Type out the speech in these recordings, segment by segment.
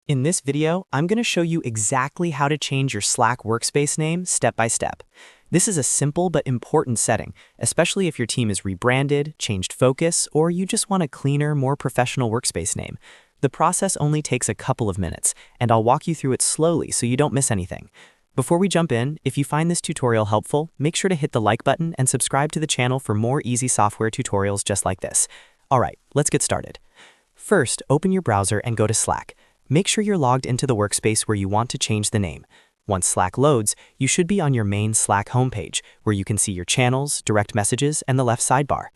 In this video, I'm going to show you exactly how to change your Slack workspace name step by step. This is a simple but important setting, especially if your team is rebranded, changed focus, or you just want a cleaner, more professional workspace name. The process only takes a couple of minutes, and I'll walk you through it slowly so you don't miss anything. Before we jump in, if you find this tutorial helpful, make sure to hit the like button and subscribe to the channel for more easy software tutorials just like this. Alright, let's get started. First, open your browser and go to Slack. Make sure you're logged into the workspace where you want to change the name. Once Slack loads, you should be on your main Slack homepage, where you can see your channels, direct messages, and the left sidebar.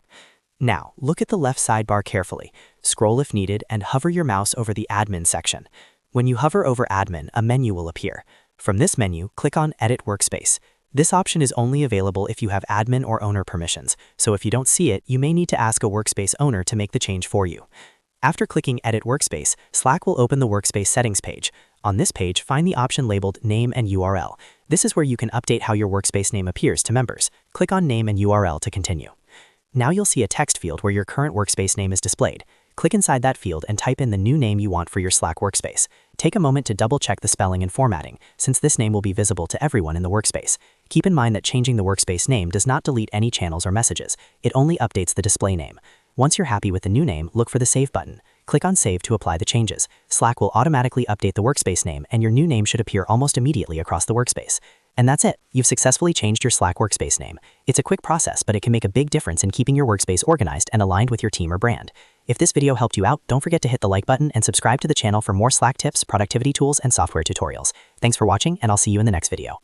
Now, look at the left sidebar carefully. Scroll if needed and hover your mouse over the Admin section. When you hover over Admin, a menu will appear. From this menu, click on Edit Workspace. This option is only available if you have admin or owner permissions, so if you don't see it, you may need to ask a workspace owner to make the change for you. After clicking Edit Workspace, Slack will open the Workspace settings page. On this page, find the option labeled Name and URL. This is where you can update how your workspace name appears to members. Click on Name and URL to continue. Now you'll see a text field where your current workspace name is displayed. Click inside that field and type in the new name you want for your Slack workspace. Take a moment to double-check the spelling and formatting, since this name will be visible to everyone in the workspace. Keep in mind that changing the workspace name does not delete any channels or messages. It only updates the display name. Once you're happy with the new name, look for the Save button. Click on Save to apply the changes. Slack will automatically update the workspace name, and your new name should appear almost immediately across the workspace. And that's it. You've successfully changed your Slack workspace name. It's a quick process, but it can make a big difference in keeping your workspace organized and aligned with your team or brand. If this video helped you out, don't forget to hit the like button and subscribe to the channel for more Slack tips, productivity tools, and software tutorials. Thanks for watching, and I'll see you in the next video.